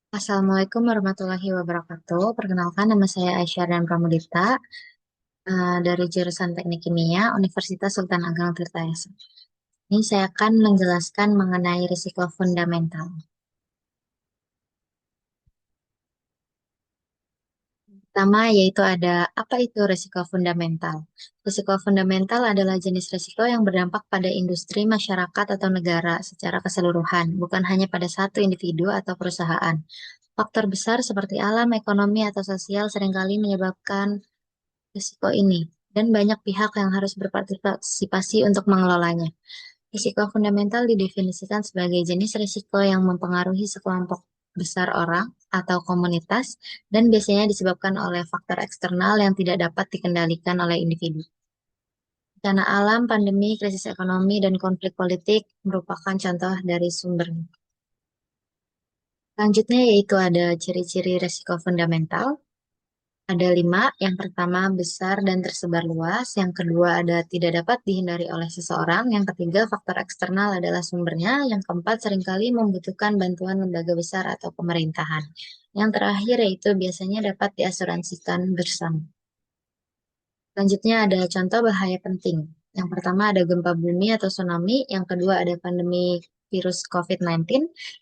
Assalamualaikum warahmatullahi wabarakatuh. Perkenalkan, nama saya Aisyah dan Pramudita dari jurusan Teknik Kimia Universitas Sultan Ageng Tirtayasa. Ini saya akan menjelaskan mengenai risiko fundamental. Pertama, yaitu ada apa itu risiko fundamental. Risiko fundamental adalah jenis risiko yang berdampak pada industri, masyarakat, atau negara secara keseluruhan, bukan hanya pada satu individu atau perusahaan. Faktor besar seperti alam, ekonomi, atau sosial seringkali menyebabkan risiko ini, dan banyak pihak yang harus berpartisipasi untuk mengelolanya. Risiko fundamental didefinisikan sebagai jenis risiko yang mempengaruhi sekelompok besar orang atau komunitas dan biasanya disebabkan oleh faktor eksternal yang tidak dapat dikendalikan oleh individu. Bencana alam, pandemi, krisis ekonomi, dan konflik politik merupakan contoh dari sumbernya. Selanjutnya yaitu ada ciri-ciri risiko fundamental. Ada 5. Yang pertama, besar dan tersebar luas. Yang kedua, ada tidak dapat dihindari oleh seseorang. Yang ketiga, faktor eksternal adalah sumbernya. Yang keempat, seringkali membutuhkan bantuan lembaga besar atau pemerintahan. Yang terakhir, yaitu biasanya dapat diasuransikan bersama. Selanjutnya ada contoh bahaya penting. Yang pertama ada gempa bumi atau tsunami. Yang kedua ada pandemi virus COVID-19.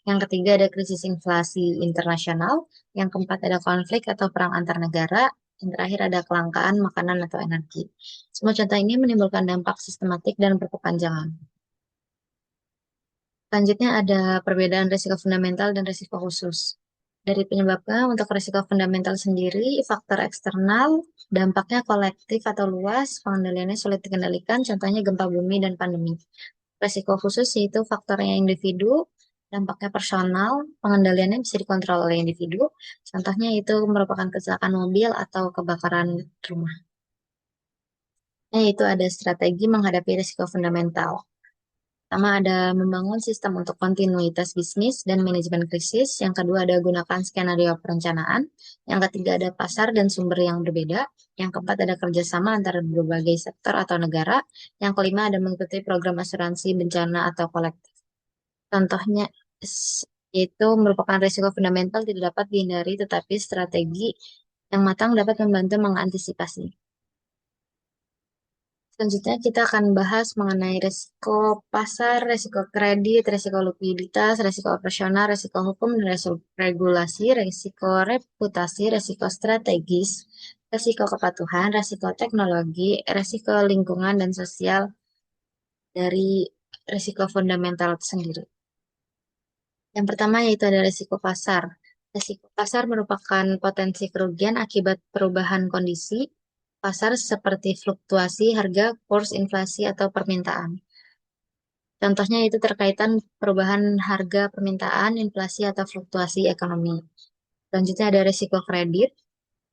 Yang ketiga ada krisis inflasi internasional. Yang keempat ada konflik atau perang antar negara. Yang terakhir ada kelangkaan makanan atau energi. Semua contoh ini menimbulkan dampak sistematik dan berkepanjangan. Selanjutnya ada perbedaan risiko fundamental dan risiko khusus. Dari penyebabnya, untuk risiko fundamental sendiri, faktor eksternal, dampaknya kolektif atau luas, pengendaliannya sulit dikendalikan, contohnya gempa bumi dan pandemi. Risiko khusus yaitu faktornya individu, dampaknya personal, pengendaliannya bisa dikontrol oleh individu, contohnya itu merupakan kecelakaan mobil atau kebakaran rumah. Yaitu ada strategi menghadapi risiko fundamental. Pertama ada membangun sistem untuk kontinuitas bisnis dan manajemen krisis. Yang kedua ada gunakan skenario perencanaan. Yang ketiga ada pasar dan sumber yang berbeda. Yang keempat ada kerjasama antara berbagai sektor atau negara. Yang kelima ada mengikuti program asuransi bencana atau kolektif. Contohnya yaitu merupakan risiko fundamental tidak dapat dihindari tetapi strategi yang matang dapat membantu mengantisipasi. Selanjutnya kita akan bahas mengenai risiko pasar, risiko kredit, risiko likuiditas, risiko operasional, risiko hukum, dan risiko regulasi, risiko reputasi, risiko strategis, risiko kepatuhan, risiko teknologi, risiko lingkungan dan sosial dari risiko fundamental itu sendiri. Yang pertama yaitu ada risiko pasar. Risiko pasar merupakan potensi kerugian akibat perubahan kondisi pasar seperti fluktuasi harga, kurs inflasi, atau permintaan. Contohnya itu terkaitan perubahan harga permintaan, inflasi, atau fluktuasi ekonomi. Selanjutnya ada risiko kredit.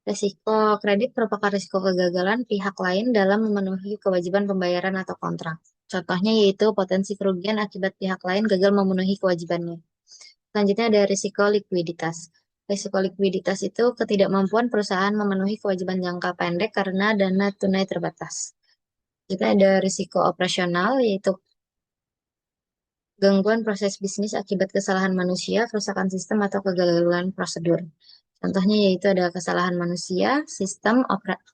Risiko kredit merupakan risiko kegagalan pihak lain dalam memenuhi kewajiban pembayaran atau kontrak. Contohnya yaitu potensi kerugian akibat pihak lain gagal memenuhi kewajibannya. Selanjutnya ada risiko likuiditas. Risiko likuiditas itu ketidakmampuan perusahaan memenuhi kewajiban jangka pendek karena dana tunai terbatas. Kita ada risiko operasional, yaitu gangguan proses bisnis akibat kesalahan manusia, kerusakan sistem, atau kegagalan prosedur. Contohnya yaitu ada kesalahan manusia, sistem,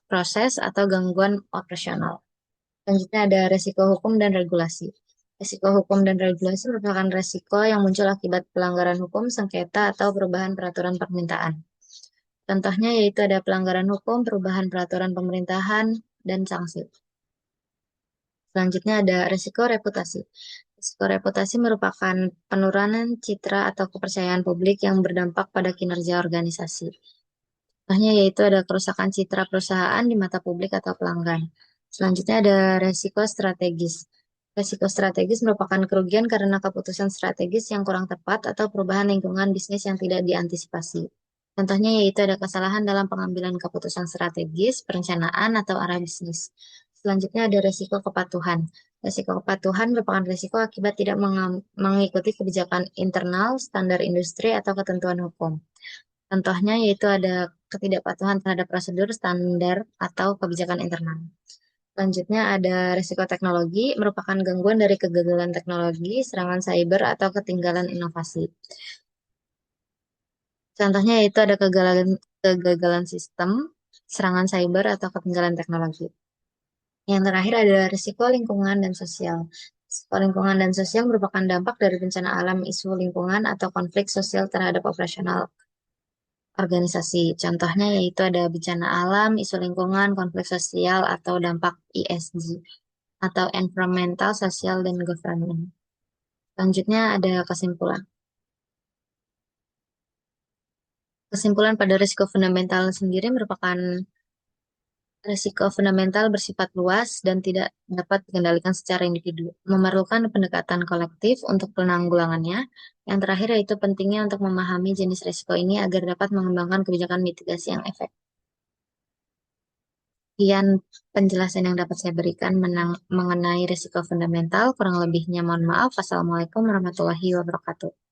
proses, atau gangguan operasional. Selanjutnya ada risiko hukum dan regulasi. Risiko hukum dan regulasi merupakan risiko yang muncul akibat pelanggaran hukum, sengketa, atau perubahan peraturan permintaan. Contohnya yaitu ada pelanggaran hukum, perubahan peraturan pemerintahan, dan sanksi. Selanjutnya ada risiko reputasi. Risiko reputasi merupakan penurunan citra atau kepercayaan publik yang berdampak pada kinerja organisasi. Contohnya yaitu ada kerusakan citra perusahaan di mata publik atau pelanggan. Selanjutnya ada risiko strategis. Risiko strategis merupakan kerugian karena keputusan strategis yang kurang tepat atau perubahan lingkungan bisnis yang tidak diantisipasi. Contohnya yaitu ada kesalahan dalam pengambilan keputusan strategis, perencanaan, atau arah bisnis. Selanjutnya ada risiko kepatuhan. Risiko kepatuhan merupakan risiko akibat tidak mengikuti kebijakan internal, standar industri, atau ketentuan hukum. Contohnya yaitu ada ketidakpatuhan terhadap prosedur, standar, atau kebijakan internal. Selanjutnya ada risiko teknologi, merupakan gangguan dari kegagalan teknologi, serangan cyber, atau ketinggalan inovasi. Contohnya yaitu ada kegagalan sistem, serangan cyber, atau ketinggalan teknologi. Yang terakhir ada risiko lingkungan dan sosial. Risiko lingkungan dan sosial merupakan dampak dari bencana alam, isu lingkungan, atau konflik sosial terhadap operasional organisasi. Contohnya yaitu ada bencana alam, isu lingkungan, konflik sosial, atau dampak ESG atau environmental, social, dan governance. Selanjutnya ada kesimpulan. Kesimpulan pada risiko fundamental sendiri merupakan risiko fundamental bersifat luas dan tidak dapat dikendalikan secara individu, memerlukan pendekatan kolektif untuk penanggulangannya. Yang terakhir yaitu pentingnya untuk memahami jenis risiko ini agar dapat mengembangkan kebijakan mitigasi yang efektif. Sekian penjelasan yang dapat saya berikan mengenai risiko fundamental. Kurang lebihnya mohon maaf. Wassalamualaikum warahmatullahi wabarakatuh.